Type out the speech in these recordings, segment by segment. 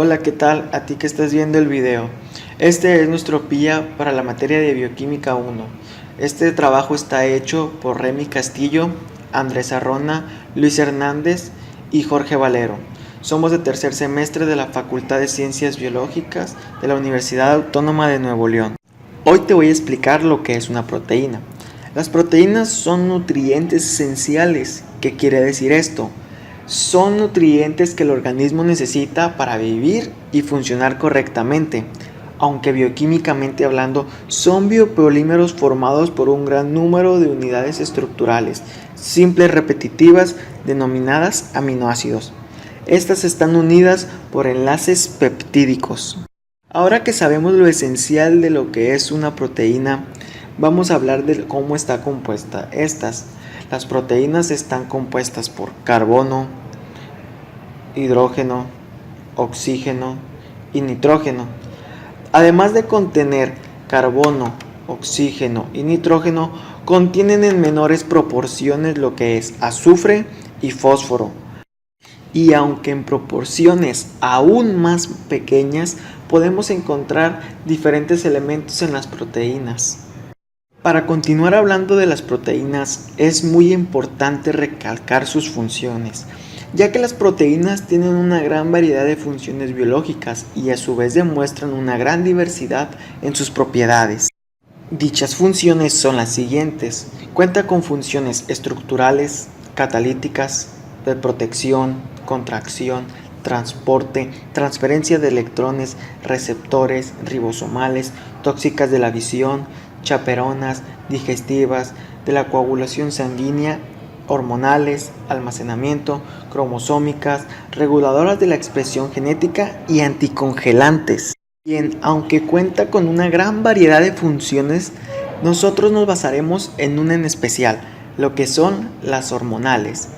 Hola, ¿qué tal? A ti que estás viendo el video. Este es nuestro PIA para la materia de Bioquímica 1. Este trabajo está hecho por Remy Castillo, Andrés Arrona, Luis Hernández y Jorge Valero. Somos de tercer semestre de la Facultad de Ciencias Biológicas de la Universidad Autónoma de Nuevo León. Hoy te voy a explicar lo que es una proteína. Las proteínas son nutrientes esenciales. ¿Qué quiere decir esto? Son nutrientes que el organismo necesita para vivir y funcionar correctamente, aunque bioquímicamente hablando son biopolímeros formados por un gran número de unidades estructurales, simples repetitivas, denominadas aminoácidos. Estas están unidas por enlaces peptídicos. Ahora que sabemos lo esencial de lo que es una proteína, vamos a hablar de cómo está compuesta Las proteínas están compuestas por carbono, hidrógeno, oxígeno y nitrógeno. Además de contener carbono, oxígeno y nitrógeno, contienen en menores proporciones lo que es azufre y fósforo. Y aunque en proporciones aún más pequeñas, podemos encontrar diferentes elementos en las proteínas. Para continuar hablando de las proteínas, es muy importante recalcar sus funciones, ya que las proteínas tienen una gran variedad de funciones biológicas y a su vez demuestran una gran diversidad en sus propiedades. Dichas funciones son las siguientes: cuenta con funciones estructurales, catalíticas, de protección, contracción, transporte, transferencia de electrones, receptores, ribosomales, tóxicas de la visión, chaperonas, digestivas, de la coagulación sanguínea, hormonales, almacenamiento, cromosómicas, reguladoras de la expresión genética y anticongelantes. Bien, aunque cuenta con una gran variedad de funciones, nosotros nos basaremos en una en especial, lo que son las hormonales.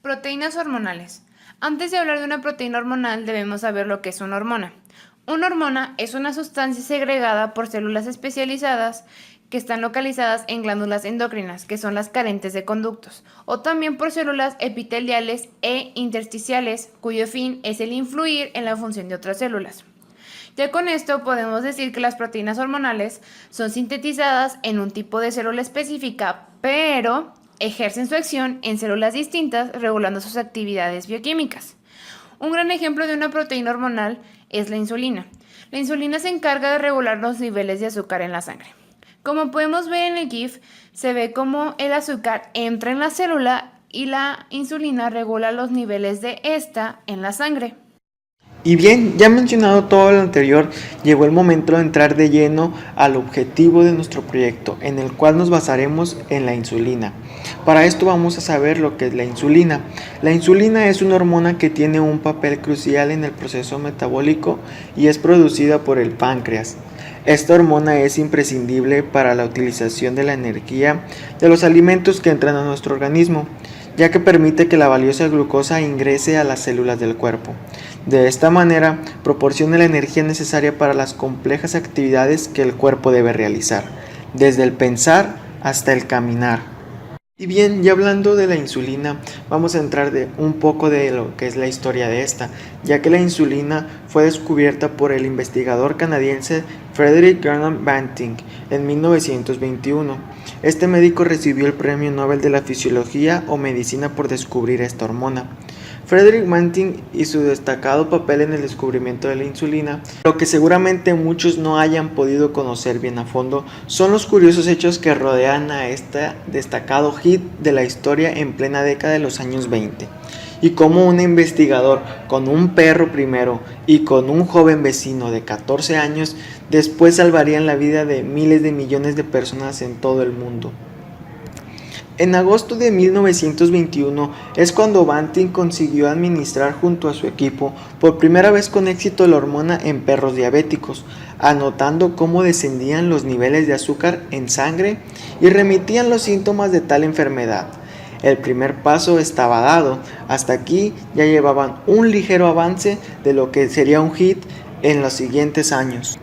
Proteínas hormonales. Antes de hablar de una proteína hormonal debemos saber lo que es una hormona. Una hormona es una sustancia segregada por células especializadas que están localizadas en glándulas endocrinas, que son las carentes de conductos, o también por células epiteliales e intersticiales, cuyo fin es el influir en la función de otras células. Ya con esto podemos decir que las proteínas hormonales son sintetizadas en un tipo de célula específica, pero ejercen su acción en células distintas, regulando sus actividades bioquímicas. Un gran ejemplo de una proteína hormonal es la insulina. La insulina se encarga de regular los niveles de azúcar en la sangre. Como podemos ver en el GIF, se ve cómo el azúcar entra en la célula y la insulina regula los niveles de esta en la sangre. Y bien, ya mencionado todo lo anterior, llegó el momento de entrar de lleno al objetivo de nuestro proyecto, en el cual nos basaremos en la insulina. Para esto vamos a saber lo que es la insulina. La insulina es una hormona que tiene un papel crucial en el proceso metabólico y es producida por el páncreas. Esta hormona es imprescindible para la utilización de la energía de los alimentos que entran a nuestro organismo, ya que permite que la valiosa glucosa ingrese a las células del cuerpo. De esta manera, proporciona la energía necesaria para las complejas actividades que el cuerpo debe realizar, desde el pensar hasta el caminar. Y bien, ya hablando de la insulina, vamos a entrar un poco de lo que es la historia de esta, ya que la insulina fue descubierta por el investigador canadiense Frederick Gernot Banting en 1921. Este médico recibió el Premio Nobel de la Fisiología o Medicina por descubrir esta hormona. Frederick Banting y su destacado papel en el descubrimiento de la insulina, lo que seguramente muchos no hayan podido conocer bien a fondo, son los curiosos hechos que rodean a este destacado hit de la historia en plena década de los años 20, y cómo un investigador con un perro primero y con un joven vecino de 14 años después salvarían la vida de miles de millones de personas en todo el mundo. En agosto de 1921 es cuando Banting consiguió administrar junto a su equipo por primera vez con éxito la hormona en perros diabéticos, anotando cómo descendían los niveles de azúcar en sangre y remitían los síntomas de tal enfermedad. El primer paso estaba dado, hasta aquí ya llevaban un ligero avance de lo que sería un hit en los siguientes años.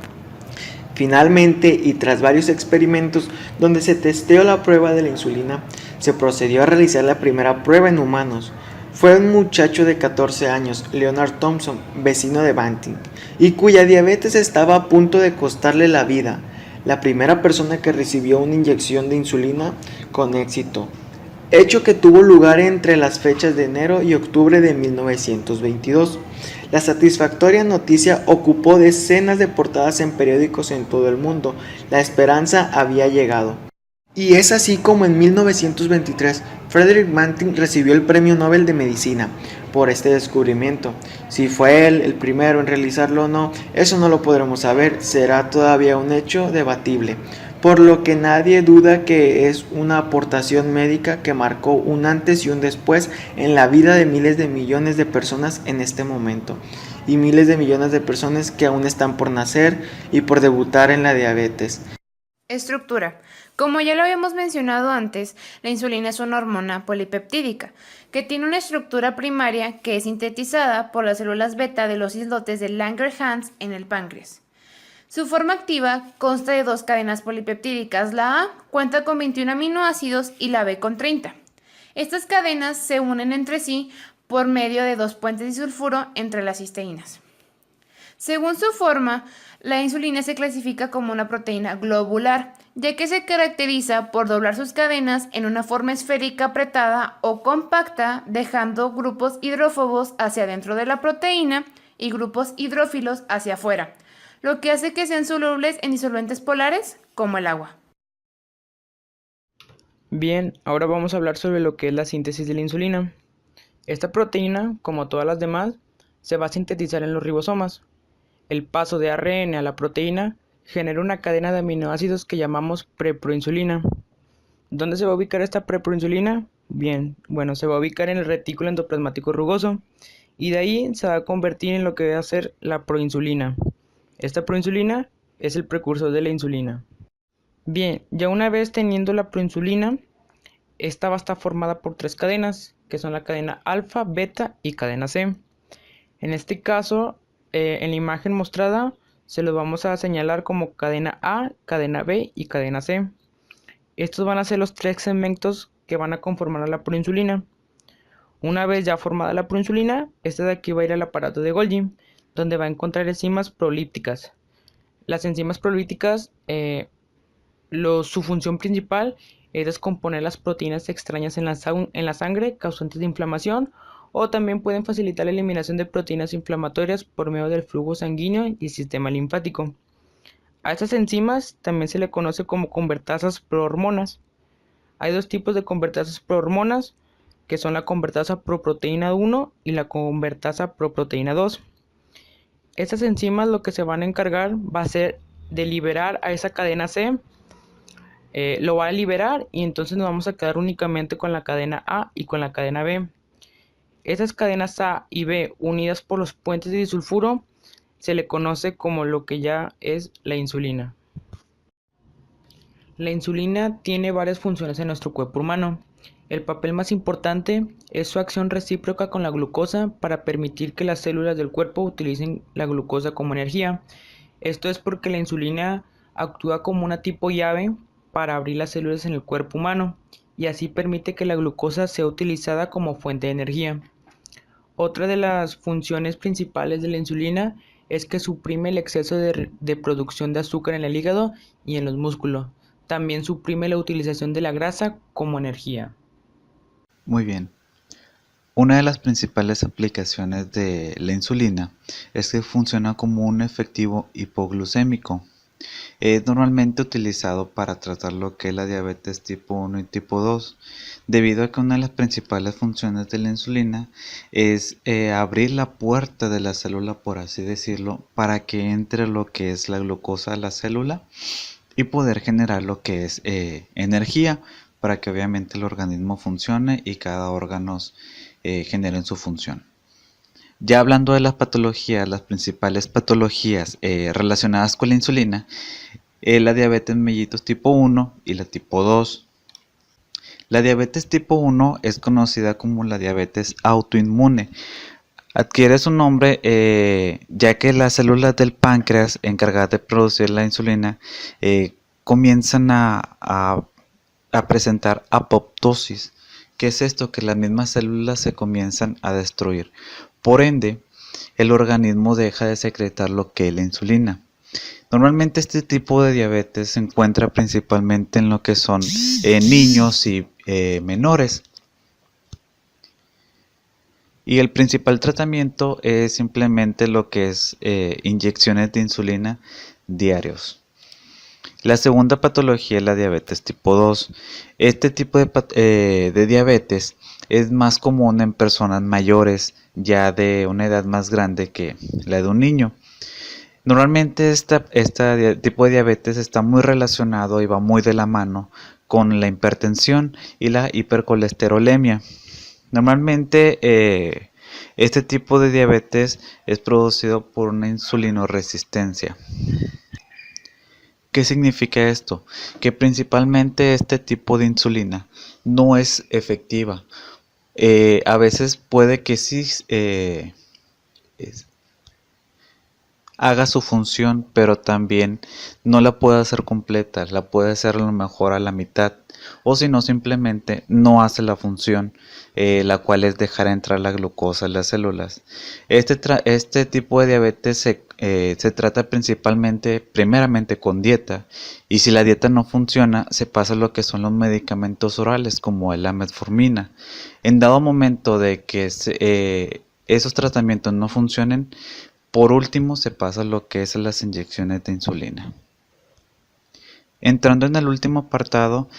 Finalmente, y tras varios experimentos donde se testeó la prueba de la insulina, se procedió a realizar la primera prueba en humanos. fue un muchacho de 14 años, Leonard Thompson, vecino de Banting, y cuya diabetes estaba a punto de costarle la vida, la primera persona que recibió una inyección de insulina con éxito, hecho que tuvo lugar entre las fechas de enero y octubre de 1922. La satisfactoria noticia ocupó decenas de portadas en periódicos en todo el mundo. La esperanza había llegado. Y es así como en 1923 Frederick Banting recibió el Premio Nobel de Medicina por este descubrimiento. Si fue él el primero en realizarlo o no, eso no lo podremos saber, será todavía un hecho debatible, por lo que nadie duda que es una aportación médica que marcó un antes y un después en la vida de miles de millones de personas en este momento, y miles de millones de personas que aún están por nacer y por debutar en la diabetes. Estructura. Como ya lo habíamos mencionado antes, la insulina es una hormona polipeptídica que tiene una estructura primaria que es sintetizada por las células beta de los islotes de Langerhans en el páncreas. Su forma activa consta de dos cadenas polipeptídicas. La A cuenta con 21 aminoácidos y la B con 30. Estas cadenas se unen entre sí por medio de dos puentes disulfuro entre las cisteínas. Según su forma, la insulina se clasifica como una proteína globular, ya que se caracteriza por doblar sus cadenas en una forma esférica apretada o compacta, dejando grupos hidrófobos hacia adentro de la proteína y grupos hidrófilos hacia afuera, lo que hace que sean solubles en disolventes polares como el agua. Bien, ahora vamos a hablar sobre lo que es la síntesis de la insulina. Esta proteína, como todas las demás, se va a sintetizar en los ribosomas. El paso de ARN a la proteína genera una cadena de aminoácidos que llamamos preproinsulina. ¿Dónde se va a ubicar esta preproinsulina? Bien, se va a ubicar en el retículo endoplasmático rugoso y de ahí se va a convertir en lo que va a ser la proinsulina. Esta proinsulina es el precursor de la insulina. Bien, ya una vez teniendo la proinsulina, esta va a estar formada por tres cadenas, que son la cadena alfa, beta y cadena C. En este caso, en la imagen mostrada, se los vamos a señalar como cadena A, cadena B y cadena C. Estos van a ser los tres segmentos que van a conformar a la proinsulina. Una vez ya formada la proinsulina, esta de aquí va a ir al aparato de Golgi, donde va a encontrar enzimas prolípticas. Las enzimas prolípticas, su función principal es descomponer las proteínas extrañas en la sangre causantes de inflamación, o también pueden facilitar la eliminación de proteínas inflamatorias por medio del flujo sanguíneo y el sistema linfático. A estas enzimas también se le conoce como convertasas prohormonas. Hay dos tipos de convertasas prohormonas, que son la convertasa proproteína 1 y la convertasa proproteína 2. Estas enzimas lo que se van a encargar va a ser de liberar a esa cadena C, lo va a liberar y entonces nos vamos a quedar únicamente con la cadena A y con la cadena B. Estas cadenas A y B unidas por los puentes de disulfuro se le conoce como lo que ya es la insulina. La insulina tiene varias funciones en nuestro cuerpo humano. El papel más importante es su acción recíproca con la glucosa para permitir que las células del cuerpo utilicen la glucosa como energía. Esto es porque la insulina actúa como una tipo llave para abrir las células en el cuerpo humano y así permite que la glucosa sea utilizada como fuente de energía. Otra de las funciones principales de la insulina es que suprime el exceso de producción de azúcar en el hígado y en los músculos. También suprime la utilización de la grasa como energía. Muy bien. Una de las principales aplicaciones de la insulina es que funciona como un efectivo hipoglucémico. Es normalmente utilizado para tratar lo que es la diabetes tipo 1 y tipo 2, debido a que una de las principales funciones de la insulina es abrir la puerta de la célula, por así decirlo, para que entre lo que es la glucosa a la célula y poder generar lo que es energía, para que obviamente el organismo funcione y cada órgano genere su función. Ya hablando de las patologías, las principales patologías relacionadas con la insulina, la diabetes mellitus tipo 1 y la tipo 2. La diabetes tipo 1 es conocida como la diabetes autoinmune. Adquiere su nombre ya que las células del páncreas encargadas de producir la insulina comienzan a presentar apoptosis, ¿Qué es esto? Que las mismas células se comienzan a destruir. Por ende, el organismo deja de secretar lo que es la insulina. Normalmente este tipo de diabetes se encuentra principalmente en lo que son niños y menores. Y el principal tratamiento es simplemente lo que es inyecciones de insulina diarios. La segunda patología es la diabetes tipo 2. Este tipo de diabetes es más común en personas mayores, ya de una edad más grande que la de un niño. Normalmente este tipo de diabetes está muy relacionado y va muy de la mano con la hipertensión y la hipercolesterolemia. Normalmente este tipo de diabetes es producido por una insulinoresistencia. ¿Qué significa esto? Que principalmente este tipo de insulina no es efectiva. A veces puede que sí haga su función, pero también no la puede hacer completa, la puede hacer a lo mejor a la mitad, o si no, simplemente no hace la función, la cual es dejar entrar la glucosa en las células. Este tipo de diabetes se trata primeramente con dieta, y si la dieta no funciona, se pasa a lo que son los medicamentos orales, como la metformina. En dado momento de que esos tratamientos no funcionen, por último se pasa a lo que es las inyecciones de insulina. Entrando en el último apartado,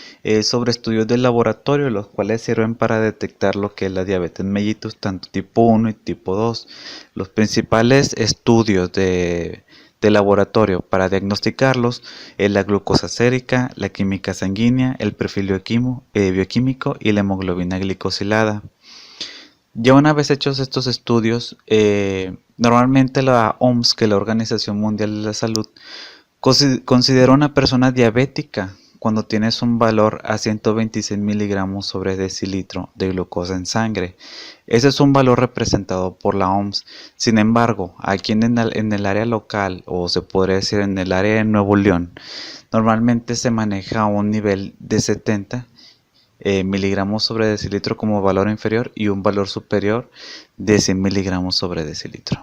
sobre estudios de laboratorio, los cuales sirven para detectar lo que es la diabetes mellitus, tanto tipo 1 y tipo 2. Los principales estudios de laboratorio para diagnosticarlos es la glucosa sérica, la química sanguínea, el perfil bioquímico y la hemoglobina glicosilada. Ya una vez hechos estos estudios, normalmente la OMS, que es la Organización Mundial de la Salud, considera una persona diabética cuando tienes un valor a 126 miligramos sobre decilitro de glucosa en sangre. Ese es un valor representado por la OMS. Sin embargo, aquí en el área local, o se podría decir en el área de Nuevo León, normalmente se maneja un nivel de 70 miligramos sobre decilitro como valor inferior y un valor superior de 100 miligramos sobre decilitro.